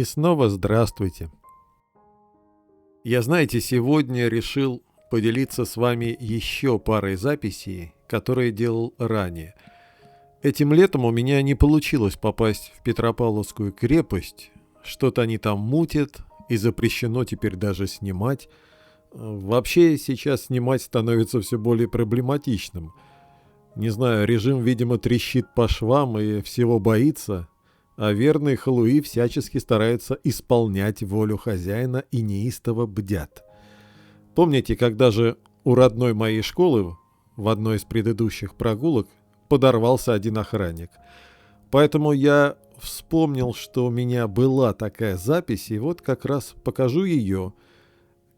И снова здравствуйте. Я, знаете, сегодня решил поделиться с вами еще парой записей, которые делал ранее. Этим летом у меня не получилось попасть в Петропавловскую крепость. Что-то они там мутят, и запрещено теперь даже снимать. Вообще сейчас снимать становится все более проблематичным. Не знаю, режим, видимо, трещит по швам и всего боится, а верные халуи всячески стараются исполнять волю хозяина и неистово бдят. Помните, когда же у родной моей школы в одной из предыдущих прогулок подорвался один охранник? Поэтому я вспомнил, что у меня была такая запись, и вот как раз покажу ее,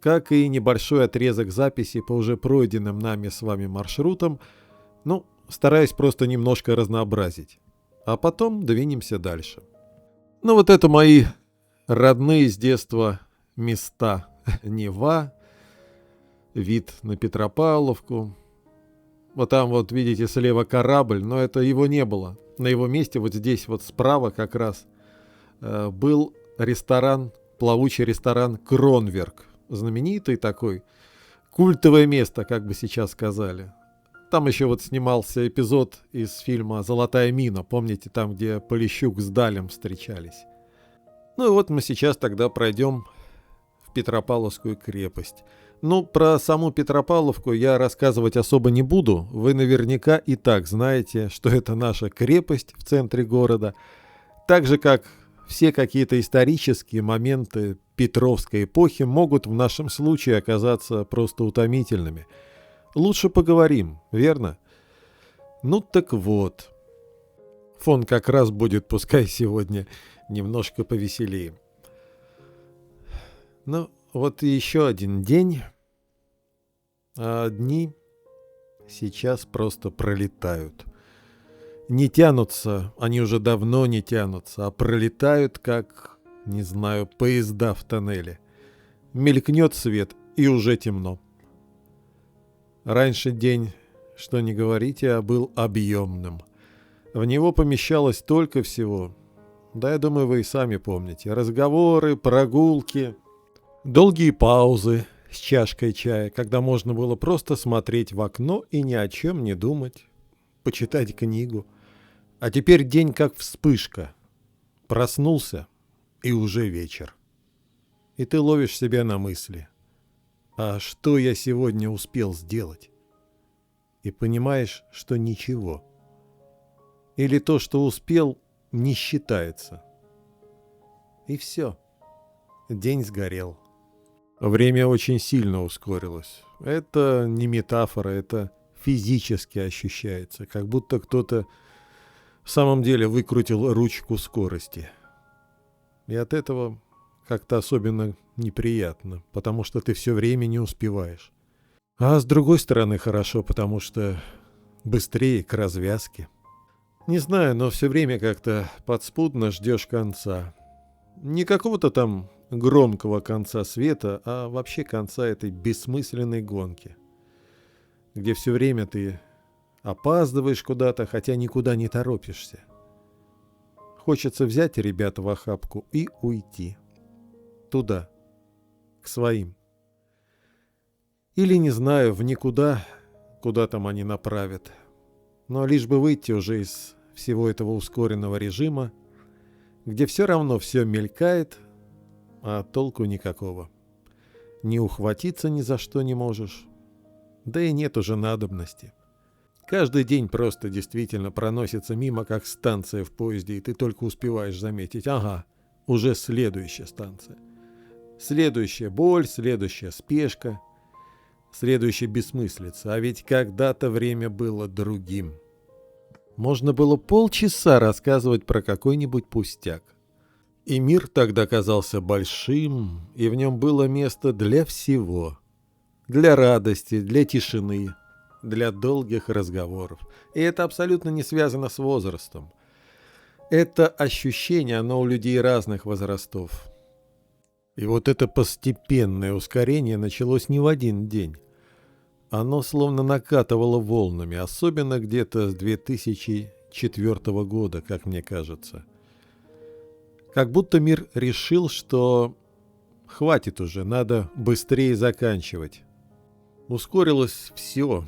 как и небольшой отрезок записи по уже пройденным нами с вами маршрутам, стараюсь просто немножко разнообразить. А потом двинемся дальше. Вот это мои родные с детства места. Нева, вид на Петропавловку. Вот там вот видите слева корабль, но это его не было. На его месте вот здесь вот справа как раз был ресторан, плавучий ресторан Кронверк. Знаменитый такой, культовое место, как бы сейчас сказали. Там еще вот снимался эпизод из фильма «Золотая мина». Помните, там, где Полищук с Далем встречались? И вот мы сейчас тогда пройдем в Петропавловскую крепость. Про саму Петропавловку я рассказывать особо не буду. Вы наверняка и так знаете, что это наша крепость в центре города. Так же, как все какие-то исторические моменты Петровской эпохи могут в нашем случае оказаться просто утомительными. Лучше поговорим, верно? Так вот. Фон как раз будет, пускай сегодня, немножко повеселее. Вот еще один день. А дни сейчас просто пролетают. Не тянутся, они уже давно не тянутся, а пролетают, как, не знаю, поезда в тоннеле. Мелькнет свет, и уже темно. Раньше день, что не говорите, был объемным. В него помещалось столько всего. Да, я думаю, вы и сами помните. Разговоры, прогулки, долгие паузы с чашкой чая, когда можно было просто смотреть в окно и ни о чем не думать, почитать книгу. А теперь день как вспышка. Проснулся, и уже вечер. И ты ловишь себя на мысли. А что я сегодня успел сделать? И понимаешь, что ничего. Или то, что успел, не считается. И все. День сгорел. Время очень сильно ускорилось. Это не метафора, это физически ощущается. Как будто кто-то в самом деле выкрутил ручку скорости. И от этого как-то особенно неприятно, потому что ты все время не успеваешь. А с другой стороны хорошо, потому что быстрее к развязке. Не знаю, но все время как-то подспудно ждешь конца. Не какого-то там громкого конца света, а вообще конца этой бессмысленной гонки, где все время ты опаздываешь куда-то, хотя никуда не торопишься. Хочется взять ребят в охапку и уйти. Туда, к своим. Или, не знаю, в никуда, куда там они направят. Но лишь бы выйти уже из всего этого ускоренного режима, где все равно все мелькает, а толку никакого. Не ухватиться ни за что не можешь, да и нет уже надобности. Каждый день просто действительно проносится мимо, как станция в поезде, и ты только успеваешь заметить, ага, уже следующая станция. Следующая боль, следующая спешка, следующая бессмыслица. А ведь когда-то время было другим. Можно было полчаса рассказывать про какой-нибудь пустяк. И мир тогда казался большим, и в нем было место для всего. Для радости, для тишины, для долгих разговоров. И это абсолютно не связано с возрастом. Это ощущение, оно у людей разных возрастов. И вот это постепенное ускорение началось не в один день. Оно словно накатывало волнами, особенно где-то с 2004 года, как мне кажется. Как будто мир решил, что хватит уже, надо быстрее заканчивать. Ускорилось все.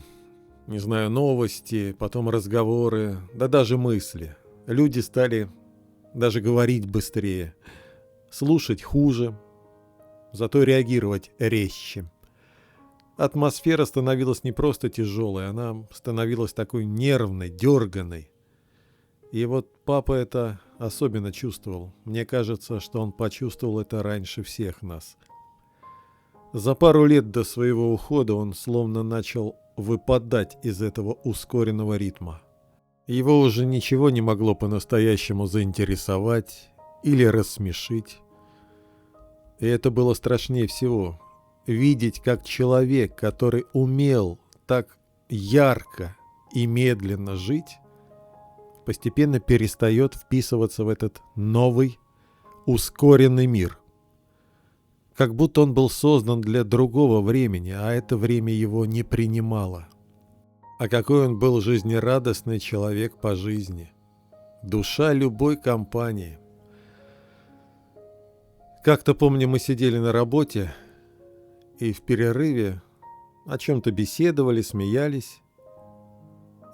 Не знаю, новости, потом разговоры, да даже мысли. Люди стали даже говорить быстрее, слушать хуже, зато реагировать резче. Атмосфера становилась не просто тяжелой, она становилась такой нервной, дерганой. И вот папа это особенно чувствовал. Мне кажется, что он почувствовал это раньше всех нас. За пару лет до своего ухода он словно начал выпадать из этого ускоренного ритма. Его уже ничего не могло по-настоящему заинтересовать или рассмешить. И это было страшнее всего. Видеть, как человек, который умел так ярко и медленно жить, постепенно перестает вписываться в этот новый, ускоренный мир. Как будто он был создан для другого времени, а это время его не принимало. А какой он был жизнерадостный человек по жизни. Душа любой компании. Как-то, помню, мы сидели на работе и в перерыве о чем-то беседовали, смеялись.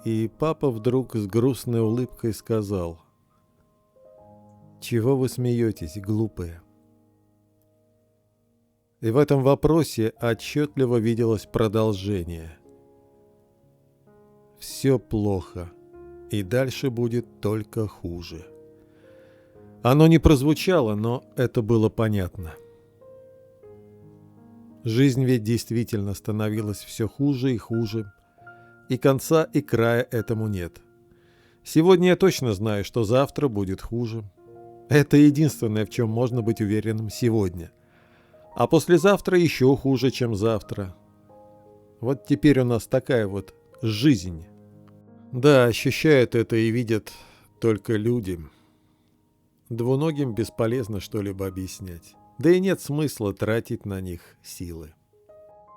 И папа вдруг с грустной улыбкой сказал: «Чего вы смеетесь, глупые?» И в этом вопросе отчетливо виделось продолжение. Все плохо, и дальше будет только хуже. Оно не прозвучало, но это было понятно. Жизнь ведь действительно становилась все хуже и хуже, и конца и края этому нет. Сегодня я точно знаю, что завтра будет хуже. Это единственное, в чем можно быть уверенным сегодня. А послезавтра еще хуже, чем завтра. Вот теперь у нас такая вот жизнь. Да, ощущают это и видят только люди. Двуногим бесполезно что-либо объяснять. Да и нет смысла тратить на них силы.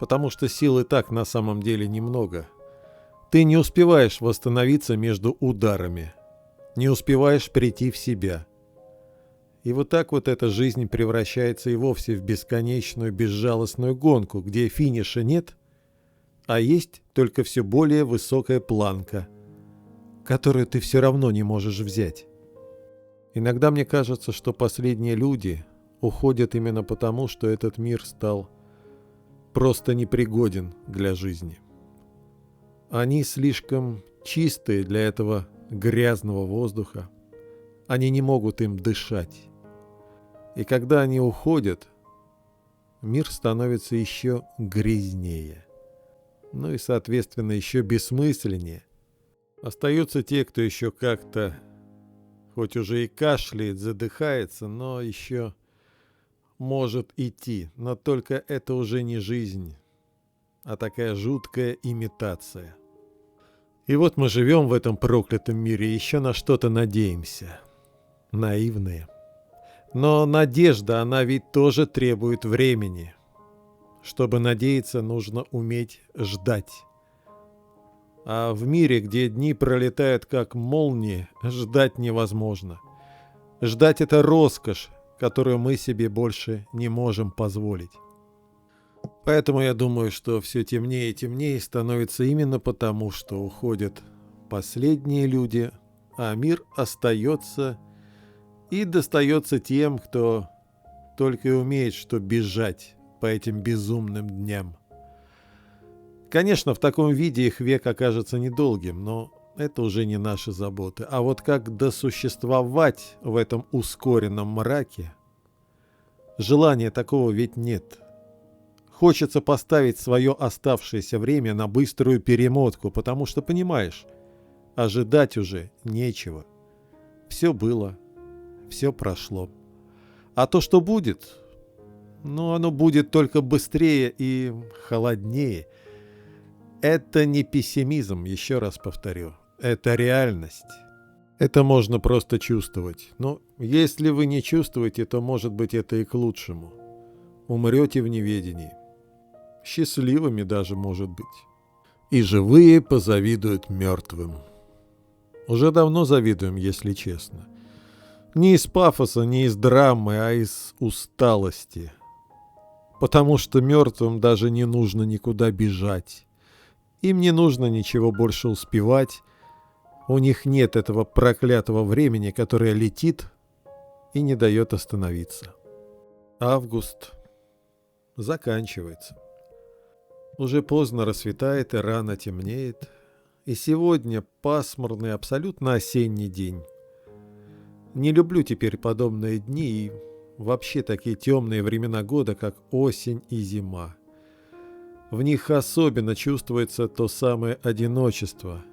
Потому что сил и так на самом деле немного. Ты не успеваешь восстановиться между ударами. Не успеваешь прийти в себя. И вот так вот эта жизнь превращается и вовсе в бесконечную безжалостную гонку, где финиша нет, а есть только все более высокая планка, которую ты все равно не можешь взять. Иногда мне кажется, что последние люди уходят именно потому, что этот мир стал просто непригоден для жизни. Они слишком чистые для этого грязного воздуха. Они не могут им дышать. И когда они уходят, мир становится еще грязнее. Ну и, соответственно, еще бессмысленнее. Остаются те, кто еще как-то, хоть уже и кашляет, задыхается, но еще может идти. Но только это уже не жизнь, а такая жуткая имитация. И вот мы живем в этом проклятом мире и еще на что-то надеемся. Наивные. Но надежда, она ведь тоже требует времени. Чтобы надеяться, нужно уметь ждать. А в мире, где дни пролетают как молнии, ждать невозможно. Ждать — это роскошь, которую мы себе больше не можем позволить. Поэтому я думаю, что все темнее и темнее становится именно потому, что уходят последние люди, а мир остается и достается тем, кто только и умеет что бежать по этим безумным дням. Конечно, в таком виде их век окажется недолгим, но это уже не наши заботы. А вот как досуществовать в этом ускоренном мраке, желания такого ведь нет. Хочется поставить свое оставшееся время на быструю перемотку, потому что, понимаешь, ожидать уже нечего. Все было, все прошло. А то, что будет, оно будет только быстрее и холоднее. Это не пессимизм, еще раз повторю. Это реальность. Это можно просто чувствовать. Но если вы не чувствуете, то, может быть, это и к лучшему. Умрете в неведении. Счастливыми даже, может быть. И живые позавидуют мертвым. Уже давно завидуем, если честно. Не из пафоса, не из драмы, а из усталости. Потому что мертвым даже не нужно никуда бежать. Им не нужно ничего больше успевать. У них нет этого проклятого времени, которое летит и не дает остановиться. Август заканчивается. Уже поздно рассветает и рано темнеет. И сегодня пасмурный, абсолютно осенний день. Не люблю теперь подобные дни и вообще такие темные времена года, как осень и зима. В них особенно чувствуется то самое одиночество,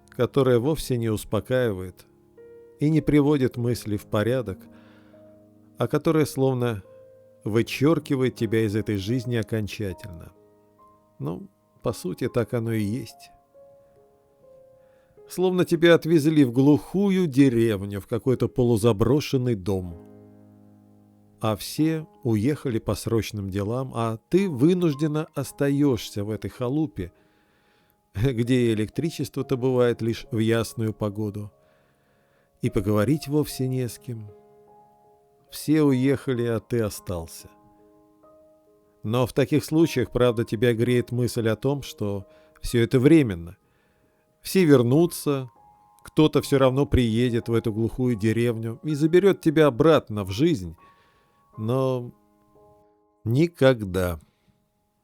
которое вовсе не успокаивает и не приводит мысли в порядок, а которое словно вычеркивает тебя из этой жизни окончательно. Ну, по сути, так оно и есть. Словно тебя отвезли в глухую деревню, в какой-то полузаброшенный дом. А все уехали по срочным делам, а ты вынужденно остаешься в этой халупе, где электричество-то бывает лишь в ясную погоду. И поговорить вовсе не с кем. Все уехали, а ты остался. Но в таких случаях, правда, тебя греет мысль о том, что все это временно. Все вернутся, кто-то все равно приедет в эту глухую деревню и заберет тебя обратно в жизнь. Но никогда.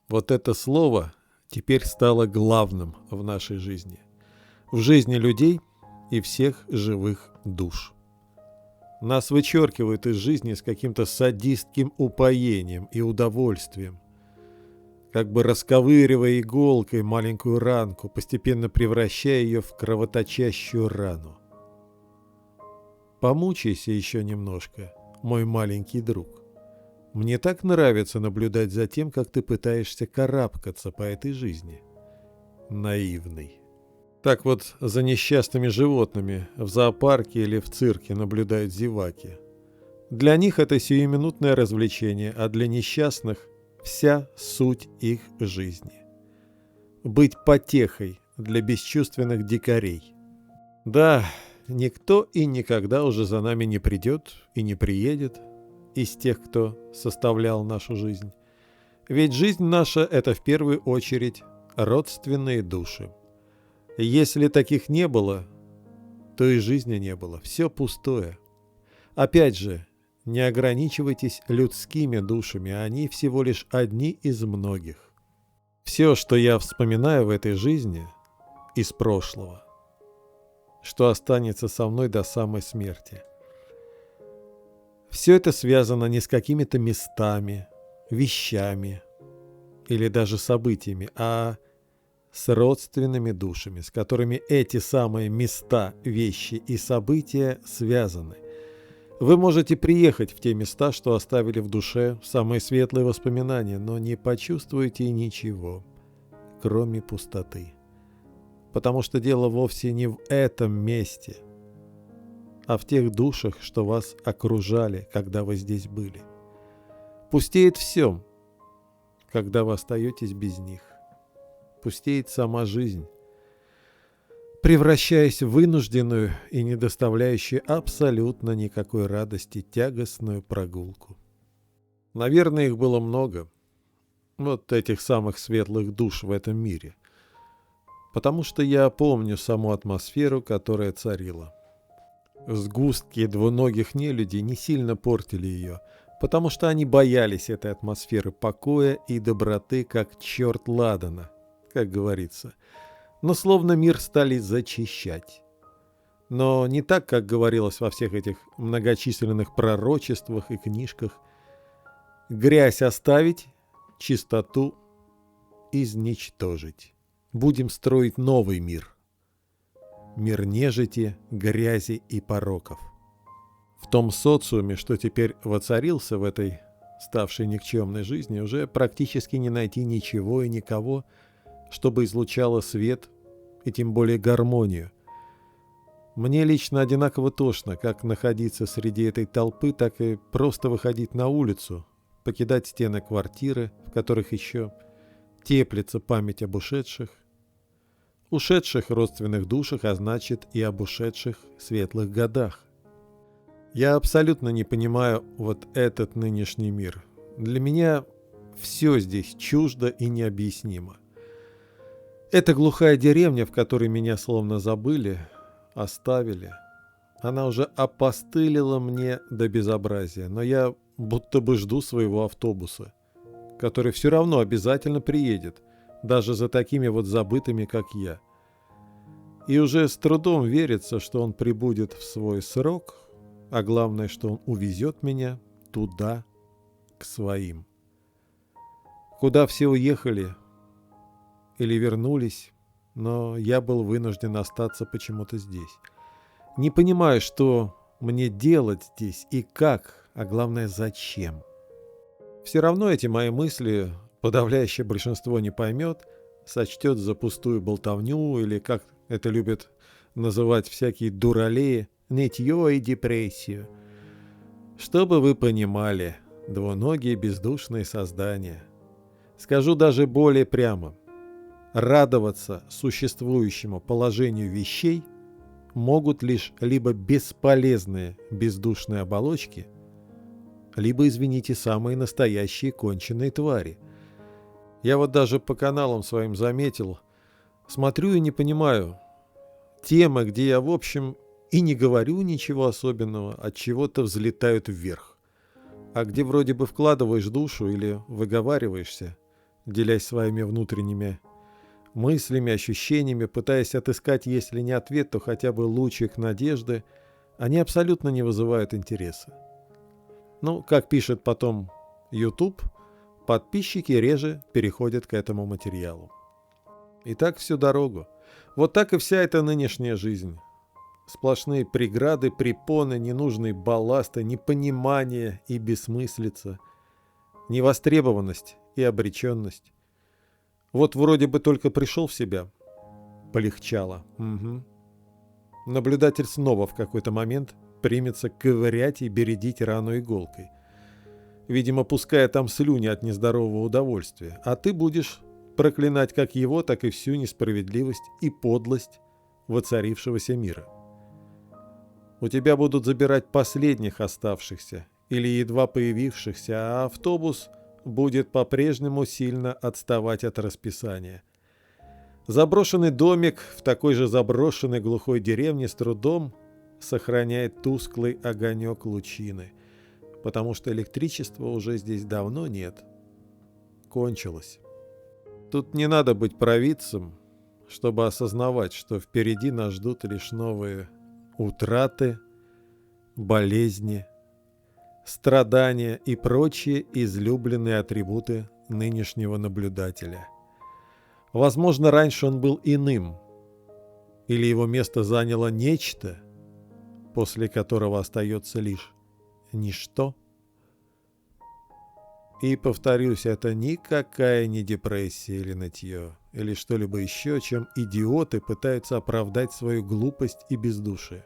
Вот это слово теперь стало главным в нашей жизни. В жизни людей и всех живых душ. Нас вычеркивают из жизни с каким-то садистским упоением и удовольствием, как бы расковыривая иголкой маленькую ранку, постепенно превращая ее в кровоточащую рану. Помучайся еще немножко, мой маленький друг. Мне так нравится наблюдать за тем, как ты пытаешься карабкаться по этой жизни. Наивный. Так вот за несчастными животными в зоопарке или в цирке наблюдают зеваки. Для них это сиюминутное развлечение, а для несчастных – вся суть их жизни. Быть потехой для бесчувственных дикарей. Да, никто и никогда уже за нами не придет и не приедет из тех, кто составлял нашу жизнь. Ведь жизнь наша – это в первую очередь родственные души. Если таких не было, то и жизни не было. Все пустое. Опять же, не ограничивайтесь людскими душами, они всего лишь одни из многих. Все, что я вспоминаю в этой жизни из прошлого, что останется со мной до самой смерти. Все это связано не с какими-то местами, вещами или даже событиями, а с родственными душами, с которыми эти самые места, вещи и события связаны. Вы можете приехать в те места, что оставили в душе самые светлые воспоминания, но не почувствуете ничего, кроме пустоты. Потому что дело вовсе не в этом месте, а в тех душах, что вас окружали, когда вы здесь были. Пустеет все, когда вы остаетесь без них. Пустеет сама жизнь, превращаясь в вынужденную и не доставляющую абсолютно никакой радости тягостную прогулку. Наверное, их было много, вот этих самых светлых душ в этом мире, потому что я помню саму атмосферу, которая царила. Сгустки двуногих нелюдей не сильно портили ее, потому что они боялись этой атмосферы покоя и доброты, как черт ладана, как говорится. Но словно мир стали зачищать. Но не так, как говорилось во всех этих многочисленных пророчествах и книжках. Грязь оставить, чистоту изничтожить. Будем строить новый мир. Мир нежити, грязи и пороков. В том социуме, что теперь воцарился в этой ставшей никчемной жизни, уже практически не найти ничего и никого, чтобы излучало свет и тем более гармонию. Мне лично одинаково тошно, как находиться среди этой толпы, так и просто выходить на улицу, покидать стены квартиры, в которых еще теплится память об ушедших родственных душах, а значит и об ушедших светлых годах. Я абсолютно не понимаю вот этот нынешний мир. Для меня все здесь чуждо и необъяснимо. Эта глухая деревня, в которой меня словно забыли, оставили, она уже опостылила мне до безобразия, но я будто бы жду своего автобуса, который все равно обязательно приедет, даже за такими вот забытыми, как я. И уже с трудом верится, что он прибудет в свой срок, а главное, что он увезет меня туда, к своим. Куда все уехали или вернулись, но я был вынужден остаться почему-то здесь. Не понимаю, что мне делать здесь и как, а главное, зачем. Все равно эти мои мысли подавляющее большинство не поймет, сочтет за пустую болтовню или, как это любят называть всякие дуралеи, нытье и депрессию. Чтобы вы понимали, двуногие бездушные создания. Скажу даже более прямо. Радоваться существующему положению вещей могут лишь либо бесполезные бездушные оболочки, либо, извините, самые настоящие конченые твари. Я вот даже по каналам своим заметил, смотрю и не понимаю, темы, где я, в общем, и не говорю ничего особенного, от чего-то взлетают вверх. А где вроде бы вкладываешь душу или выговариваешься, делясь своими внутренними мыслями, ощущениями, пытаясь отыскать, если не ответ, то хотя бы лучик надежды, они абсолютно не вызывают интереса. Ну, как пишет потом YouTube, подписчики реже переходят к этому материалу. И так всю дорогу. Вот так и вся эта нынешняя жизнь. Сплошные преграды, препоны, ненужные балласты, непонимание и бессмыслица, невостребованность и обреченность. Вот вроде бы только пришел в себя, полегчало. Угу. Наблюдатель снова в какой-то момент примется ковырять и бередить рану иголкой, видимо, пуская там слюни от нездорового удовольствия, а ты будешь проклинать как его, так и всю несправедливость и подлость воцарившегося мира. У тебя будут забирать последних оставшихся или едва появившихся, а автобус будет по-прежнему сильно отставать от расписания. Заброшенный домик в такой же заброшенной глухой деревне с трудом сохраняет тусклый огонек лучины, потому что электричества уже здесь давно нет. Кончилось. Тут не надо быть провидцем, чтобы осознавать, что впереди нас ждут лишь новые утраты, болезни, страдания и прочие излюбленные атрибуты нынешнего наблюдателя. Возможно, раньше он был иным, или его место заняло нечто, после которого остается лишь ничто. И, повторюсь, это никакая не депрессия или нытье, или что-либо еще, чем идиоты пытаются оправдать свою глупость и бездушие.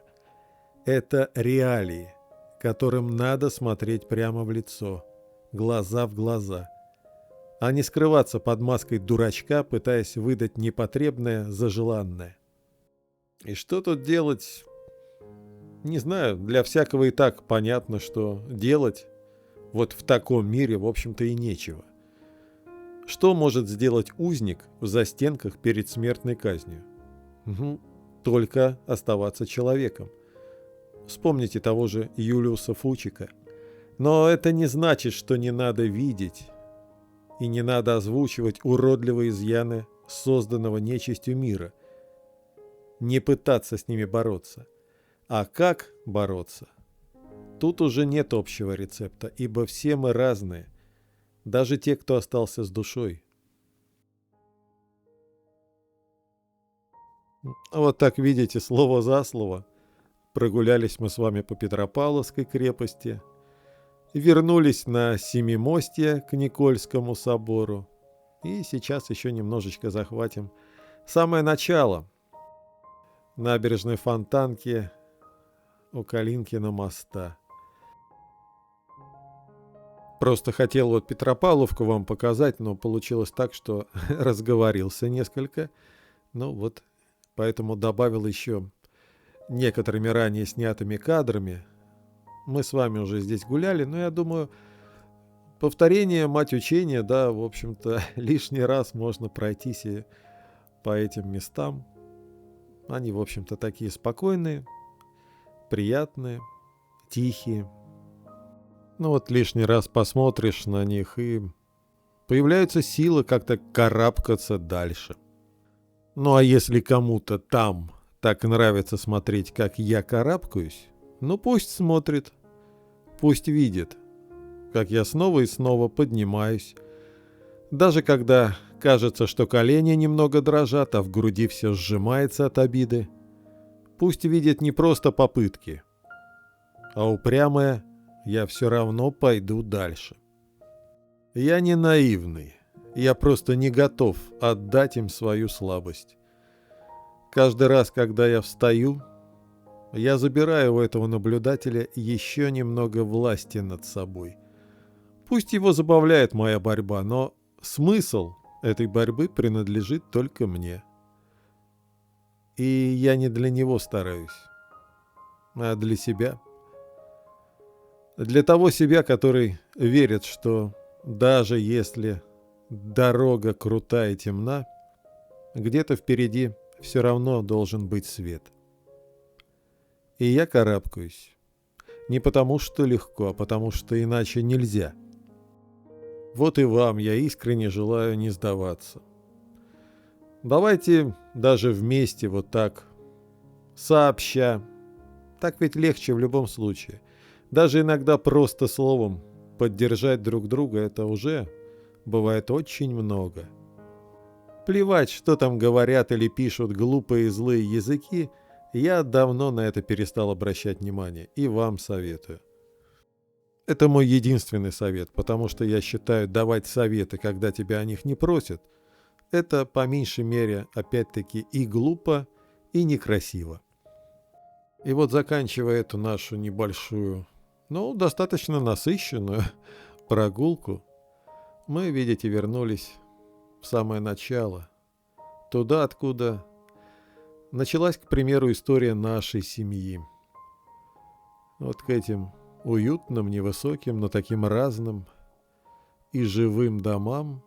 Это реалии, которым надо смотреть прямо в лицо, глаза в глаза, а не скрываться под маской дурачка, пытаясь выдать непотребное за желанное. И что тут делать? Не знаю, для всякого и так понятно, что делать вот в таком мире, в общем-то, и нечего. Что может сделать узник в застенках перед смертной казнью? Только оставаться человеком. Вспомните того же Юлиуса Фучика. Но это не значит, что не надо видеть и не надо озвучивать уродливые изъяны созданного нечистью мира. Не пытаться с ними бороться. А как бороться? Тут уже нет общего рецепта, ибо все мы разные, даже те, кто остался с душой. Вот так видите, слово за слово. Прогулялись мы с вами по Петропавловской крепости, вернулись на Семимостье к Никольскому собору и сейчас еще немножечко захватим самое начало набережной Фонтанки у Калинкина моста. Просто хотел вот Петропавловку вам показать, но получилось так, что разговорился несколько. Ну вот, поэтому добавил еще некоторыми ранее снятыми кадрами. мы с вами уже здесь гуляли, но я думаю, повторение мать учения, да, в общем-то, лишний раз можно пройтись и по этим местам. Они, в общем-то, такие спокойные, приятные, тихие. Ну вот лишний раз посмотришь на них, и появляется сила как-то карабкаться дальше. Ну а если кому-то там так нравится смотреть, как я карабкаюсь, ну пусть смотрит, пусть видит, как я снова и снова поднимаюсь. Даже когда кажется, что колени немного дрожат, а в груди все сжимается от обиды, пусть видит не просто попытки, а упрямое «я все равно пойду дальше». Я не наивный, я просто не готов отдать им свою слабость. Каждый раз, когда я встаю, я забираю у этого наблюдателя еще немного власти над собой. Пусть его забавляет моя борьба, но смысл этой борьбы принадлежит только мне. И я не для него стараюсь, а для себя. Для того себя, который верит, что даже если дорога крута и темна, где-то впереди все равно должен быть свет. И я карабкаюсь. Не потому, что легко, а потому, что иначе нельзя. Вот и вам я искренне желаю не сдаваться. Давайте даже вместе вот так, сообща. Так ведь легче в любом случае. Даже иногда просто словом поддержать друг друга — это уже бывает очень много. Плевать, что там говорят или пишут глупые и злые языки, я давно на это перестал обращать внимание и вам советую. Это мой единственный совет, потому что я считаю, давать советы, когда тебя о них не просят, это по меньшей мере опять-таки и глупо, и некрасиво. И вот заканчивая эту нашу небольшую, но достаточно насыщенную прогулку, мы, видите, вернулись в самое начало, туда, откуда началась, к примеру, история нашей семьи. Вот к этим уютным, невысоким, но таким разным и живым домам,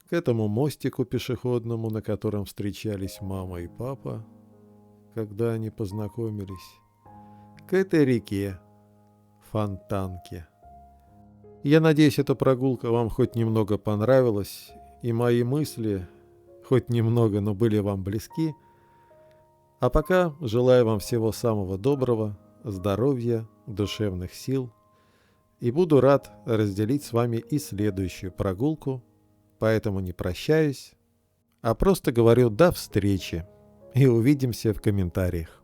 к этому мостику пешеходному, на котором встречались мама и папа, когда они познакомились, к этой реке, Фонтанке. Я надеюсь, эта прогулка вам хоть немного понравилась, и мои мысли, хоть немного, но были вам близки. А пока желаю вам всего самого доброго, здоровья, душевных сил, и буду рад разделить с вами и следующую прогулку, поэтому не прощаюсь, а просто говорю до встречи и увидимся в комментариях.